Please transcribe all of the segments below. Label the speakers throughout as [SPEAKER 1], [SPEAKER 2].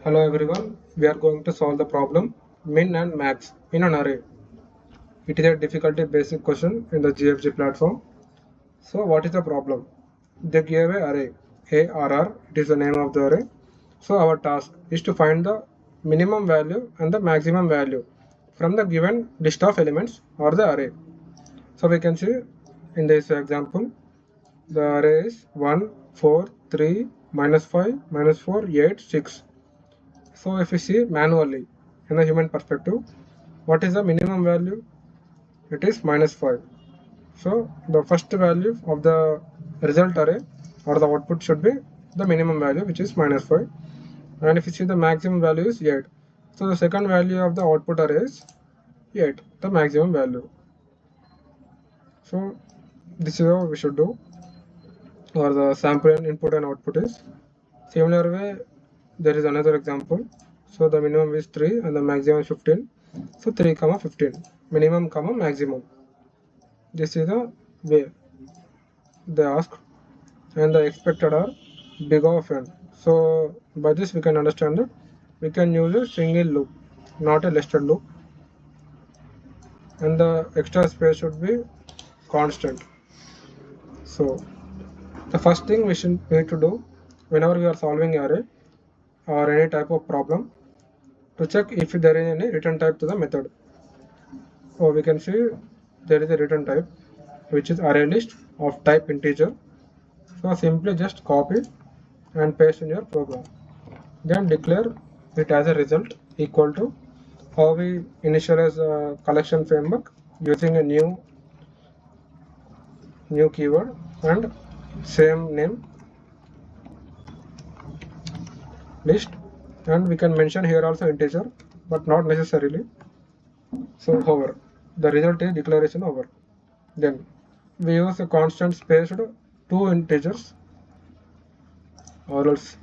[SPEAKER 1] Hello everyone, we are going to solve the problem min and max in an array. It is a difficulty basic question in the GFG platform. So what is the problem? They gave an array ARR, it is the name of the array. So our task is to find the minimum value and the maximum value from the given list of elements or the array. So we can see in this example the array is 1, 4, 3, -5, -4, 8, 6. So if we see manually in the human perspective, what is the minimum value? It is -5. So the first value of the result array or the output should be the minimum value, which is -5. And if you see the maximum value is 8. So the second value of the output array is 8, the maximum value. So this is how we should do, or the sample and input and output is. Similar way, there is another example. So the minimum is 3 and the maximum is 15. So 3 comma 15, minimum comma maximum. This is the way they ask, and the expected are big of n. So by this we can understand that we can use a single loop, not a nested loop, and the extra space should be constant. So the first thing we should need to do whenever we are solving array or any type of problem, to check if there is any return type to the method. So we can see there is a return type which is array list of type integer. So simply just copy and paste in your program. Then declare it as a result equal to how we initialize a collection framework using a new keyword and same name list, and we can mention here also integer but not necessarily. So hover, the result is declaration over. Then we use a constant spaced two integers, or else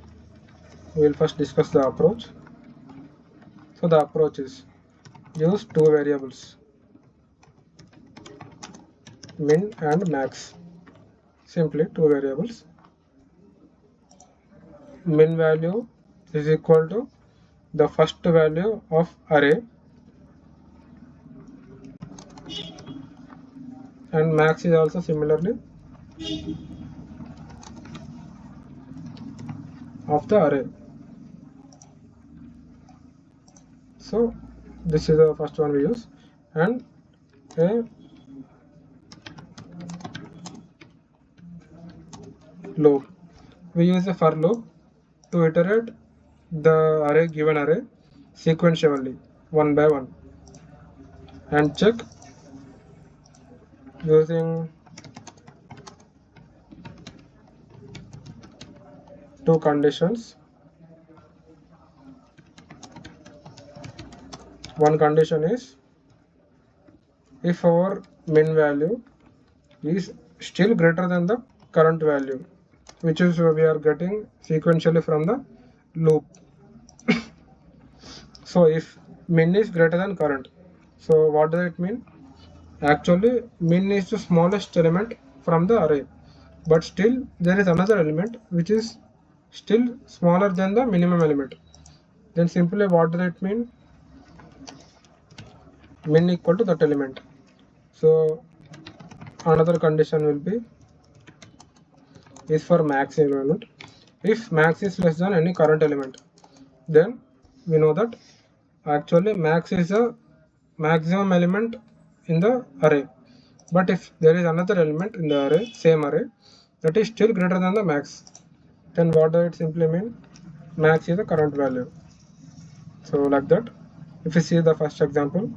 [SPEAKER 1] we will first discuss the approach. So the approach is use two variables, min and max. Simply two variables. Min value is equal to the first value of array, and max is also similarly of the array. So this is the first one we use, and a loop. We use a for loop to iterate the given array sequentially one by one, and check using two conditions. One condition is if our min value is still greater than the current value, which is we are getting sequentially from the loop. So if min is greater than current, so what does it mean? Actually min is the smallest element from the array, but still there is another element which is still smaller than the minimum element. Then simply what does it mean? Min equal to that element. So another condition will be is for max element. If max is less than any current element, then we know that actually max is the maximum element in the array. But if there is another element in the array, same array, that is still greater than the max, then what does it simply mean? Max is the current value. So like that, if you see the first example,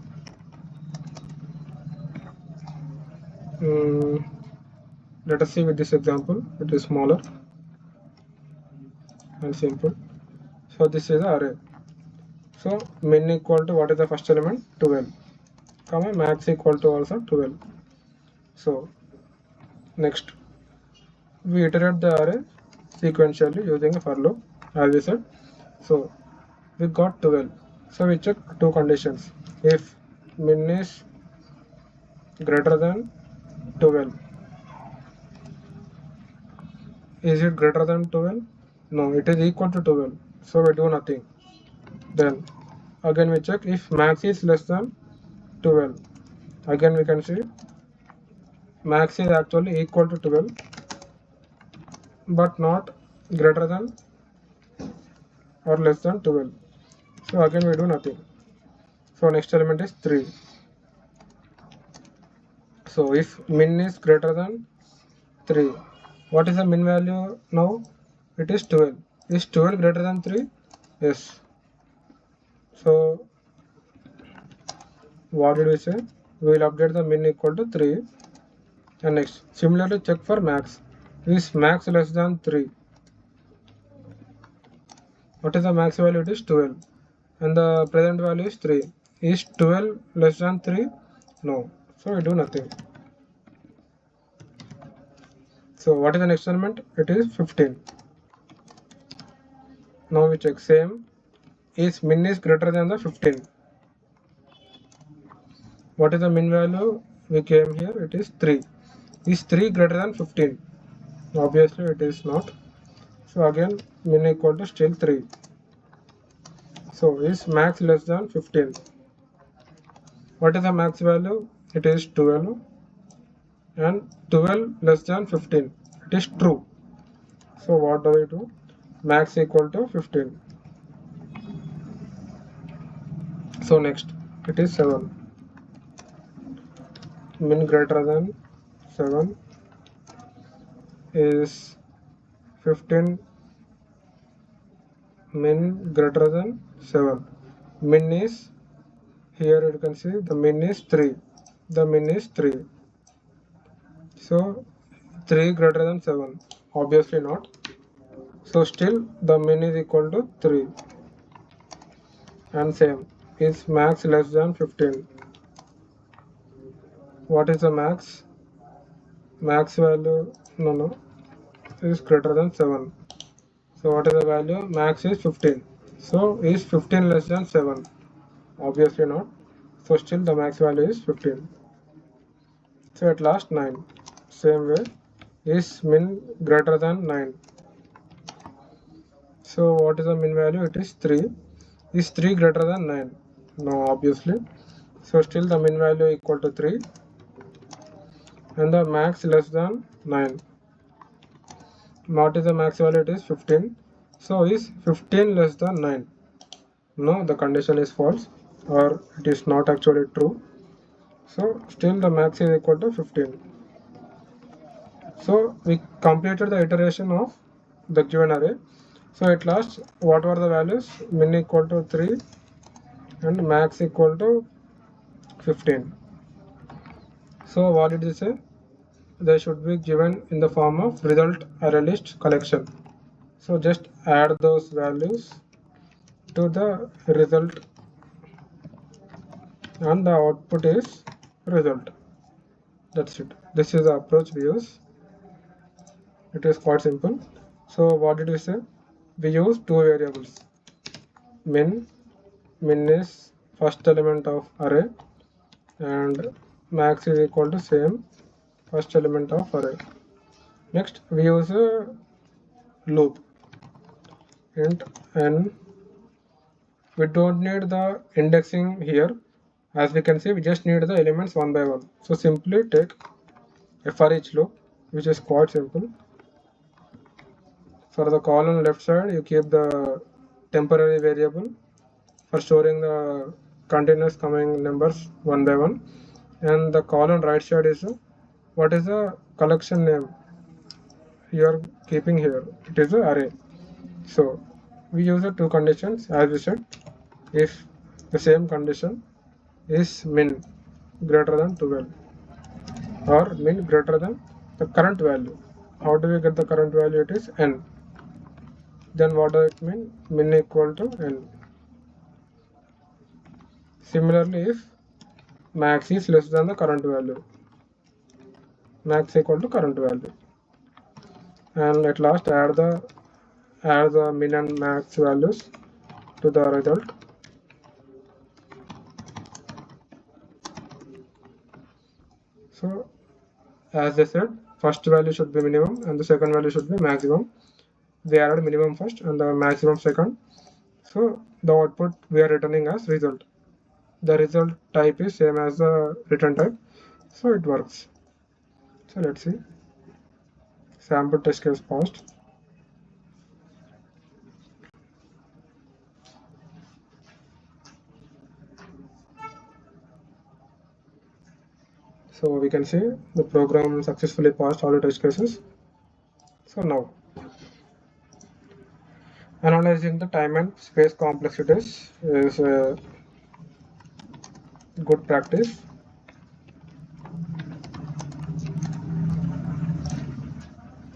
[SPEAKER 1] let us see with this example. It is smaller and simple. So this is the array. So min equal to what is the first element? 12, comma max equal to also 12. So next we iterate the array sequentially using a for loop, as we said. So we got 12. So we check two conditions. If min is greater than 12, is it greater than 12? No, it is equal to 12. So we do nothing. Then again we check if max is less than 12. Again we can see max is actually equal to 12 but not greater than or less than 12. So again we do nothing. So next element is 3. So if min is greater than 3, what is the min value now? It is 12. Is 12 greater than 3? Yes. So what did we say? We will update the min equal to 3. And next, similarly check for max. Is max less than 3? What is the max value? It is 12. And the present value is 3. Is 12 less than 3? No. So we do nothing. So what is the next element? It is 15. Now we check same. Is min is greater than the 15? What is the min value? We came here. It is 3. Is 3 greater than 15? Obviously it is not. So again min equal to still 3. So is max less than 15? What is the max value? It is 12. And 12 less than 15. It is true. So what do we do? Max equal to 15. So next it is 7. Min greater than 7 is 15. Min greater than 7. Min is, here you can see the min is 3. The min is 3. So 3 greater than 7. Obviously not. So still the min is equal to 3. And same. Is max less than 15? What is the max? Max value, no, is greater than 7. So what is the value? Max is 15. So is 15 less than 7? Obviously not. So still the max value is 15. So at last 9. Same way. Is min greater than 9? So what is the min value? It is 3. Is 3 greater than 9? No, obviously. So still the min value equal to 3. And the max less than 9. What is the max value? It is 15. So is 15 less than 9? No, the condition is false, or it is not actually true. So still the max is equal to 15. So we completed the iteration of the given array. So at last, what were the values? Min equal to 3 and max equal to 15. So what did they say? They should be given in the form of result array list collection. So just add those values to the result and the output is result. That's it. This is the approach we use. It is quite simple. So what did we say? We use two variables. Min is first element of array and max is equal to same first element of array. Next we use a loop. Int n. We don't need the indexing here. As we can see, we just need the elements one by one. So simply take a for each loop, which is quite simple. For the column left side, you keep the temporary variable for storing the continuous coming numbers one by one. And the column right side is what is the collection name you are keeping here. It is an array. So we use the two conditions as we said. If the same condition is min greater than 12 or min greater than the current value. How do we get the current value? It is n. Then what does it mean? Min equal to n. Similarly, if max is less than the current value, max equal to current value. And at last add the min and max values to the result. So as I said, first value should be minimum and the second value should be maximum. We added minimum first and the maximum second. So the output we are returning as result. The result type is same as the return type, so it works. So let's see. Sample test case passed. So we can see the program successfully passed all the test cases. So now, analyzing the time and space complexities is a good practice.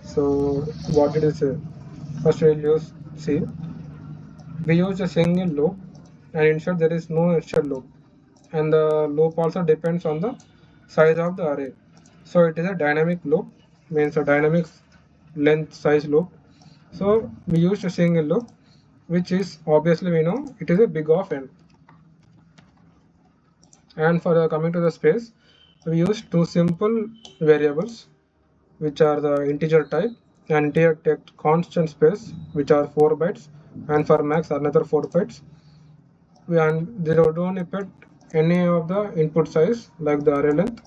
[SPEAKER 1] So what did it say? First we'll use C. We use a single loop and insert there is no extra loop, and the loop also depends on the size of the array. So it is a dynamic loop, means a dynamic length size loop. So we use a single loop, which is obviously we know it is a big of n. And for coming to the space, we use two simple variables, which are the integer type and integer text constant space, which are 4 bytes, and for max another 4 bytes. And they don't affect any of the input size like the array length.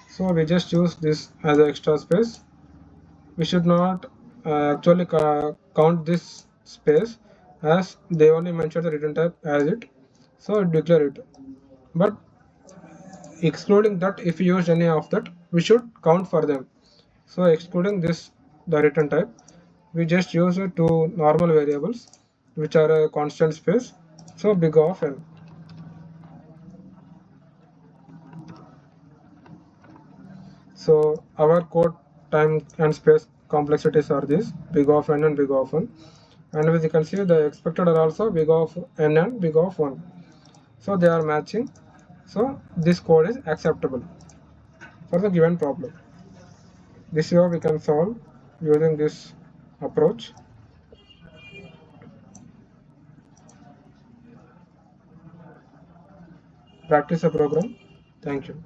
[SPEAKER 1] So we just use this as an extra space. We should not actually count this space, as they only mention the return type as it, so declare it. But excluding that, if you use any of that, we should count for them. So excluding this, the return type, we just use two normal variables which are a constant space, so big of n. So our code time and space complexities are these, big of n and big of 1. And as you can see, the expected are also big of n and big of 1. So they are matching. So this code is acceptable for the given problem. This is how we can solve using this approach. Practice the program. Thank you.